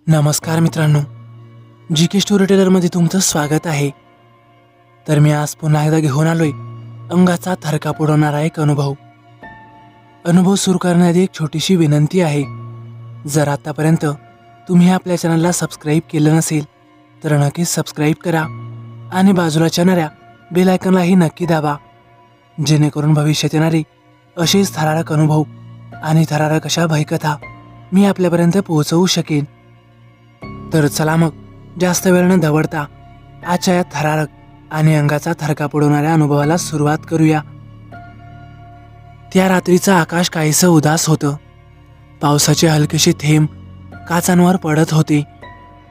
नमस्कार मित्रांनो, जी के स्टोरी टेलरमध्ये तुमचं स्वागत आहे। तर मी आज पुन्हा एकदा घेऊन आलोय अंगाचा थरकाप उडवणारा एक अनुभव सुरू करण्याआधी एक छोटीशी विनंती आहे। जर आतापर्यंत तुम्ही आपल्या चॅनलला सबस्क्राईब केलं नसेल तर नक्कीच सबस्क्राईब करा आणि बाजूला येणाऱ्या बेल आयकॉनलाही नक्की दाबा, जेणेकरून भविष्यात येणारे असेच थरारक अनुभव आणि थरारक अशा भयकथा मी आपल्यापर्यंत पोहोचवू शकेन। तर चला मग जास्त वेळ न दवडता आजच्या या थरारक आणि अंगाचा थरकाप उडवणाऱ्या अनुभवाला सुरुवात करूया। त्या रात्रीचं आकाश काहीसं उदास होतं। पावसाचे हलकेसे थेंब काचांवर पडत होते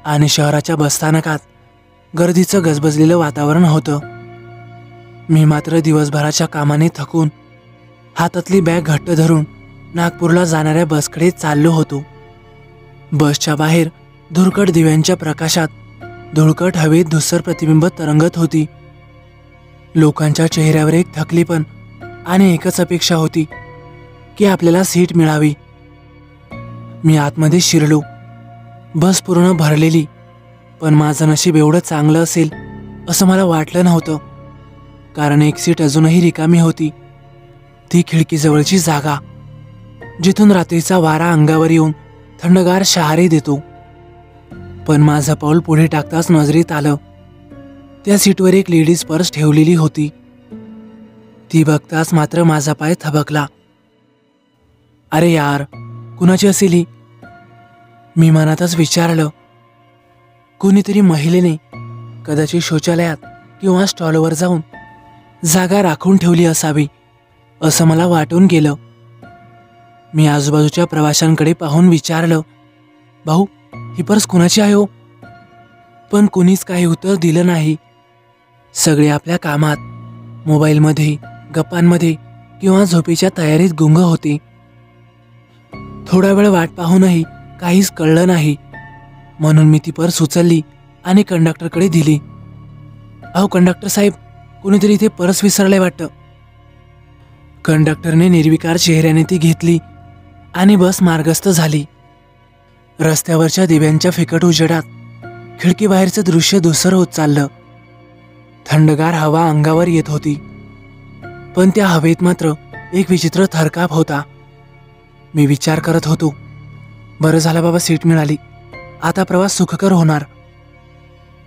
आणि शहराच्या बसस्थानकात गर्दीचं गजबजलेलं वातावरण होतं। मी मात्र दिवसभराच्या कामाने थकून हातातली बॅग घट्ट धरून नागपूरला जाणाऱ्या बसकडे चाललो होतो। बसच्या बाहेर धुरकट दिव्यांच्या प्रकाशात धुळकट हवेत धुसर प्रतिबिंब तरंगत होती। लोकांच्या चेहऱ्यावर एक थकलीपण आणि एकच अपेक्षा होती की आपल्याला सीट मिळावी। मी आतमध्ये शिरलो। बस पूर्ण भरलेली, पण माझं नशीब एवढं चांगलं असेल असं मला वाटलं नव्हतं, कारण एक सीट अजूनही रिकामी होती। ती खिडकीजवळची जागा, जिथून रात्रीचा वारा अंगावर येऊन थंडगार शहारे देतो। पण माझं पाऊल पुढे टाकताच नजरेत आलं, त्या सीटवर एक लेडीज पर्स ठेवलेली होती। ती बघताच मात्र माझा पाय थबकला। अरे यार, कुणाची असेल ही? मी मनातच विचारलं। कोणीतरी महिलेने कदाचित शौचालयात किंवा स्टॉलवर जाऊन जागा राखून ठेवली असावी असं मला वाटून गेलं। मी आजूबाजूच्या प्रवाशांकडे पाहून विचारलं, भाऊ, ही पर्स कुणाची आहे हो? पण कुणीच काही उत्तर दिलं नाही। सगळे आपल्या कामात, मोबाईलमध्ये, गप्पांमध्ये किंवा झोपेच्या तयारीत गुंग होते। थोडा वेळ वाट पाहूनही काहीच कळलं नाही, म्हणून मी ती पर्स उचलली आणि कंडक्टरकडे दिली। अहो कंडक्टर साहेब, कोणीतरी इथे पर्स विसरले वाटतं। कंडक्टरने निर्विकार चेहऱ्याने ती घेतली आणि बस मार्गस्थ झाली। रस्त्यावरच्या दिव्यांच्या फिकट उजेडात खिडकीबाहेरचं दृश्य धुसर होत चाललं। थंडगार हवा अंगावर येत होती, पण त्या हवेत मात्र एक विचित्र थरकाप होता। मी विचार करत होतो, बरं झालं बाबा सीट मिळाली, आता प्रवास सुखकर होणार।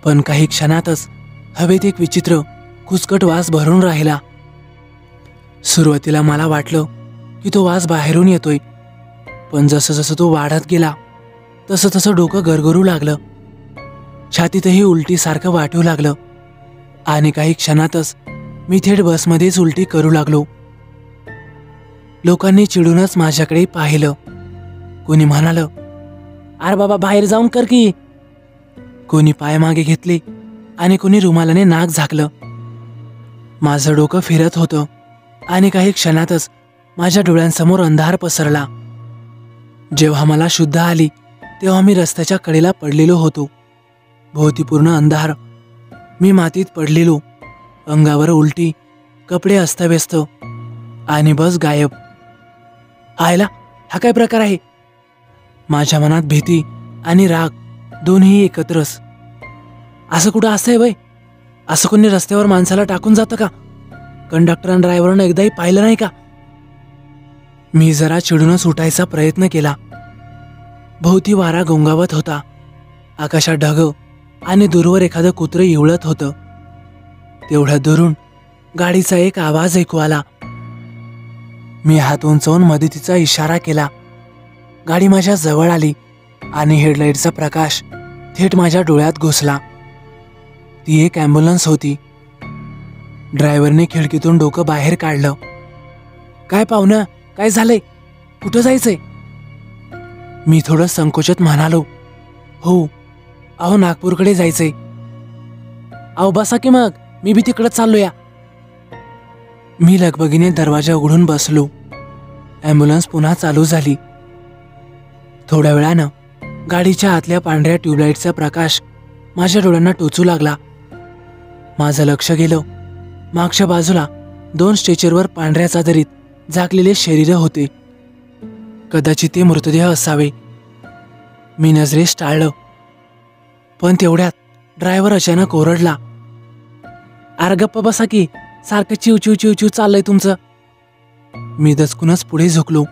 पण काही क्षणातच हवेत एक विचित्र कुचकट वास भरून राहिला। सुरुवातीला मला वाटलं की तो वास बाहेरून येतोय, पण जसं जसं तो वाढत गेला तसं तसं डोकं गरगरू लागलं, छातीतही उलटीसारखं वाटू लागलं आणि काही क्षणातच मी थेट बसमध्येच उलटी करू लागलो। लोकांनी चिडूनच माझ्याकडे पाहिलं। कोणी म्हणालं, अरे बाबा बाहेर जाऊन कर की। कोणी पाय मागे घेतले आणि कोणी रुमालाने नाक झाकलं। माझं डोकं फिरत होतं आणि काही क्षणातच माझ्या डोळ्यांसमोर अंधार पसरला। जेव्हा मला शुद्ध आली तेव्हा मी रस्त्याच्या कडेला पडलेलो होतो। भोवती पूर्ण अंधार, मी मातीत पडलेलो, अंगावर उलटी, कपडे अस्ताव्यस्त आणि बस गायब। आयला, हा काय प्रकार आहे? माझ्या मनात भीती आणि राग दोन्ही एकत्रच। असं कुठं असतंय बाई? असं कोणी रस्त्यावर माणसाला टाकून जातं का? कंडक्टर आणि ड्रायव्हरनं एकदाही पाहिलं नाही का? मी जरा चिडूनच उठायचा प्रयत्न केला। भोवती वारा गोंगावत होता, आकाशात ढग आणि दूरवर एखादं कुत्रं इवळत होतं। तेवढ्या दुरून गाडीचा एक आवाज ऐकू आला। मी हात उंचावून मदतीचा इशारा केला। गाडी माझ्या जवळ आली आणि हेडलाईटचा प्रकाश थेट माझ्या डोळ्यात घुसला। ती एक ॲम्ब्युलन्स होती। ड्रायव्हरने खिडकीतून डोकं बाहेर काढलं। काय पाहुणं, काय झालंय? कुठं जायचंय? मी थोडं संकोचात म्हणालो, हो, अहो नागपूरकडे जायचंय। अहो बसा की मग, मी बी तिकडं चाललो या। मी लगबगीने दरवाजा उघडून बसलो। ॲम्ब्युलन्स पुन्हा चालू झाली। थोड्या वेळानं गाडीच्या आतल्या पांढऱ्या ट्यूबलाईटचा प्रकाश माझ्या डोळ्यांना टोचू लागला। माझं लक्ष गेलं, मागच्या बाजूला 2 स्ट्रेचरवर पांढऱ्या चादरीत झाकलेले शरीर होते। कदाचित ते मृतदेह असावे। मी नजरेस टाळलं, पण तेवढ्यात ड्रायव्हर अचानक ओरडला, "अरे गप्प बसा की, सारखं चिव चिव चिव चिव चाललंय तुमचं." मी दचकूनच पुढे झुकलो.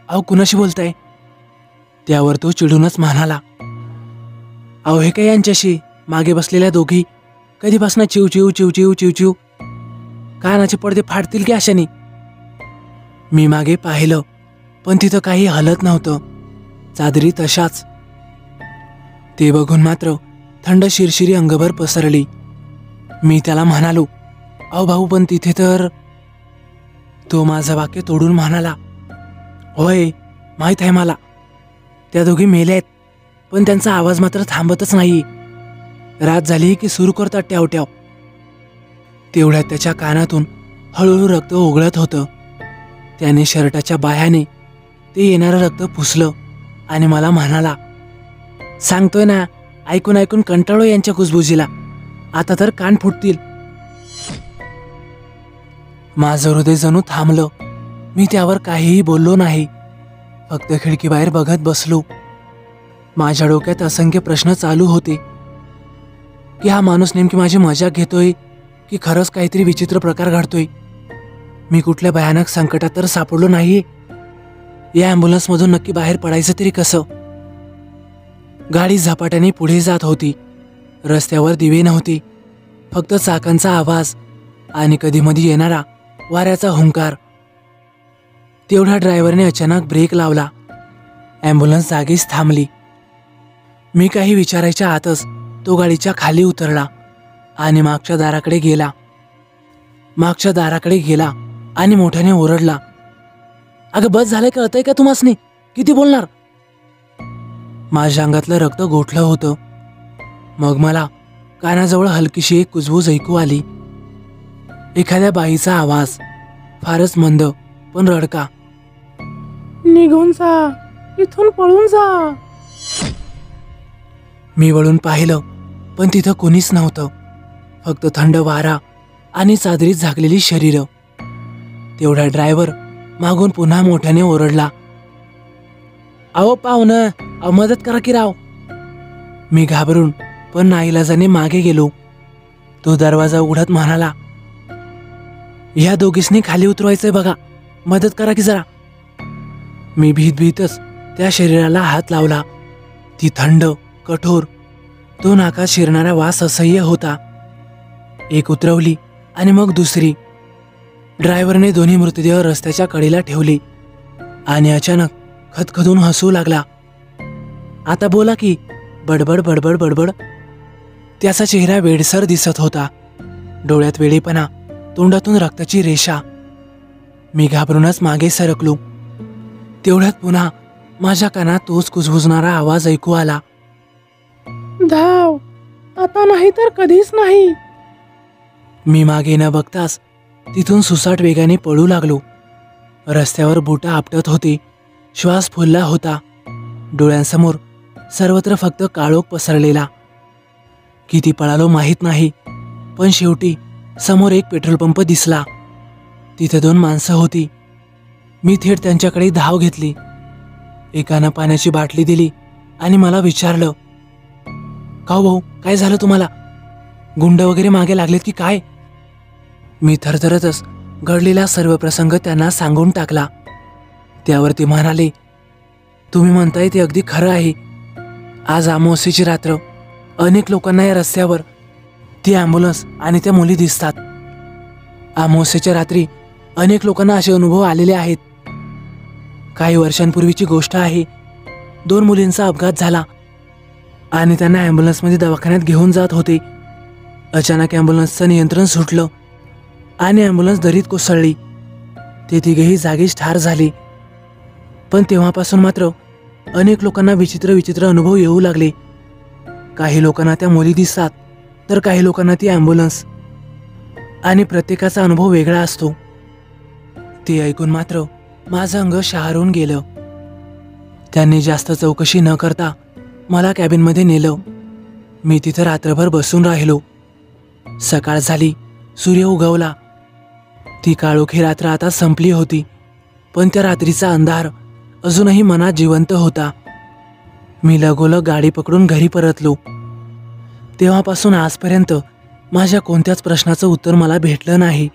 "अहो, कुणाशी बोलताय?" त्यावर तो चिडूनच म्हणाला, "अहो, हे काय यांच्याशी, मागे बसलेल्या दोघी कधीपासून चिव चिव चिव चिव चिव चिव, कानाचे पडदे फाडतील की अशाने." मी मागे पाहिलं, पण तिथं काही हलत नव्हतं, चादरी तशाच. ते बघून मात्र थंड शिरशिरी अंगभर पसरली. मी त्याला म्हणालो, "अहो भाऊ, पण तिथे तर." तो माझं वाक्य तोडून म्हणाला, "होय, माहीत आहे मला. त्या दोघी मेल्या आहेत, पण त्यांचा आवाज मात्र थांबतच नाही. रात झाली की सुरू करतात ट्याव-ट्याव." तेवढ्यात त्याच्या कानातून हळूहळू रक्त ओघळत होतं. त्याने शर्टाच्या बाह्याने ते येणारं रक्त पुसलं आणि मला म्हणाला, "सांगतोय ना, ऐकून ऐकून कंटाळलो यांच्या कुजबुजीला. आता तर कान फुटतील." माझं हृदय जणू थांबलं. मी त्यावर काहीही बोललो नाही, फक्त खिडकीबाहेर बघत बसलो. माझ्या डोक्यात असंख्य प्रश्न चालू होते, की हा माणूस नेमकी माझी मजाक घेतोय की खरंच काहीतरी विचित्र प्रकार घडतोय. मी कुठल्या भयानक संकटात तर सापडलो नाहीये. या ॲम्ब्युलन्समधून नक्की बाहेर पडायचं तरी कसं? गाडी झपाट्याने पुढे जात होती. रस्त्यावर दिवे नव्हते, फक्त चाकांचा आवाज आणि कधीमधी येणारा वाऱ्याचा हुंकार. तेवढ्या ड्रायव्हरने अचानक ब्रेक लावला. ॲम्ब्युलन्स जागीच थांबली. मी काही विचारायच्या आतच तो गाडीच्या खाली उतरला आणि मागच्या दाराकडे गेला आणि मोठ्याने ओरडला, "अगं बस झालंय, कळतंय का तुम्हासनी? किती बोलणार?" माझ्या अंगातलं रक्त गोठलं होतं. मग मला कानाजवळ हलकीशी एक कुजबूज ऐकू आली. एखाद्या बाईचा आवाज, फारच मंद पण रडका, "निघून जा, इथून पळून जा." मी वळून पाहिलं, पण तिथं कोणीच नव्हतं, फक्त थंड वारा आणि चादरीत झाकलेली शरीरं. तेवढा ड्रायव्हर मागून पुन्हा मोठ्याने ओरडला, "अहो पाहुणं, अहो मदत करा की राव." मी घाबरून पण नाईलाजाने मागे गेलो. तो दरवाजा उघडत म्हणाला, "ह्या दोघींनी खाली उतरवायचंय बघा, मदत करा की जरा." मी भीतच त्या शरीराला हात लावला. ती थंड, कठोर, तो नाकात शिरणारा वास असह्य होता. एक उतरवली आणि मग दुसरी. ड्रायव्हरने दोन्ही मृतदेह रस्त्याच्या कडेला ठेवले आणि अचानक खदखदून हसू लागला. "आता बोला की," बडबड बडबड बडबड. त्याचा चेहरा वेडसर दिसत होता, डोळ्यात वेडेपणा, तोंडातून रक्ताची रेषा. मी घाबरूनच मागे सरकलो. तेवढ्यात पुन्हा माझ्या कानात तोच कुजबुजणारा आवाज ऐकू आला, "धाव, आता नाही तर कधीच नाही." मी मागे न बघताच तिथून सुसाट वेगाने पळू लागलो. रस्त्यावर बुटा आपटत होते, श्वास फुलला होता. डोळ्यांसमोर सर्वत्र फक्त काळोख पसरलेला. किती पळालो माहीत नाही, पण शेवटी समोर एक पेट्रोल पंप दिसला. तिथे 2 माणसं होती. मी थेट त्यांच्याकडे धाव घेतली. एकानं पाण्याची बाटली दिली आणि मला विचारलं, "का भाऊ, काय झालं तुम्हाला? गुंड वगैरे मागे लागलेत की काय?" मी थरथरतच घडलेला सर्व प्रसंग त्यांना सांगून टाकला. त्यावर ते म्हणाले, "तुम्ही म्हणताय ते अगदी खरं आहे. आज अमावस्येची रात्र. अनेक लोकांना या रस्त्यावर ती ॲम्ब्युलन्स आणि त्या मुली दिसतात. अमावस्येच्या रात्री अनेक लोकांना असे अनुभव आलेले आहेत. काही वर्षांपूर्वीची गोष्ट आहे. 2 मुलींचा अपघात झाला आणि त्यांना ॲम्ब्युलन्समध्ये दवाखान्यात घेऊन जात होते. अचानक ॲम्ब्युलन्सचं नियंत्रण सुटलं आणि ॲम्ब्युलन्स दरीत कोसळली. ते तिघेही जागीच ठार झाले. पण तेव्हापासून मात्र अनेक लोकांना विचित्र विचित्र अनुभव येऊ लागले. काही लोकांना त्या मुली दिसतात, तर काही लोकांना ती ॲम्ब्युलन्स, आणि प्रत्येकाचा अनुभव वेगळा असतो." ते ऐकून मात्र माझं अंग शहारून गेलं. त्यांनी जास्त चौकशी न करता मला कॅबिनमध्ये नेलं. मी तिथं रात्रभर बसून राहिलो. सकाळ झाली, सूर्य उगवला. ती काळोखी रात्र आता संपली होती, पण त्या रात्रीचा अंधार अजूनही मनात जिवंत होता. मी लगोलग गाडी पकडून घरी परतलो. तेव्हापासून आजपर्यंत माझ्या कोणत्याच प्रश्नाचं उत्तर मला भेटलं नाही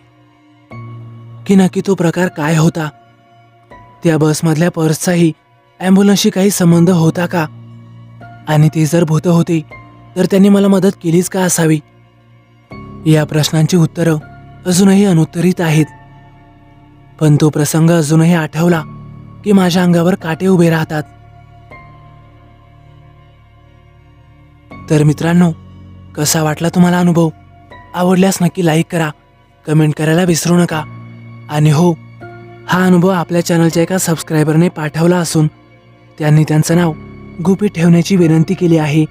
की नक्की तो प्रकार काय होता. त्या बसमधल्या पर्सचाही ॲम्ब्युलन्सशी काही संबंध होता का, आणि ते जर भूतं होती तर त्यांनी मला मदत केलीच का असावी. या प्रश्नांची उत्तरं अजूनही अनुत्तरित आहेत. पण तो प्रसंग अजूनही आठवला की माझ्या अंगावर काटे उभे राहतात. तर मित्रांनो, कसा वाटला तुम्हाला अनुभव? आवडल्यास नक्की लाईक करा, कमेंट करायला विसरू नका. आणि हो, हा अनुभव आपल्या चॅनलच्या एका सबस्क्रायबरने पाठवला असून त्यांनी त्यांचं नाव गुपित ठेवण्याची विनंती केली आहे.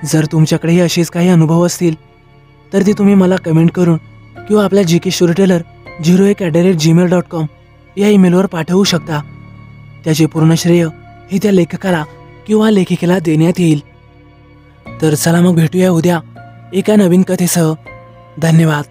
जर तुमच्याकडेही असेच काही अनुभव असतील तर ते तुम्ही मला कमेंट करून किंवा आपल्या gkstoryteller01@gmail.com या ईमेलवर पाठवू शकता. त्याचे पूर्ण श्रेय हे त्या लेखकाला किंवा लेखिकेला देण्यात येईल. तर चला मग भेटूया उद्या एका नवीन कथेसह. धन्यवाद.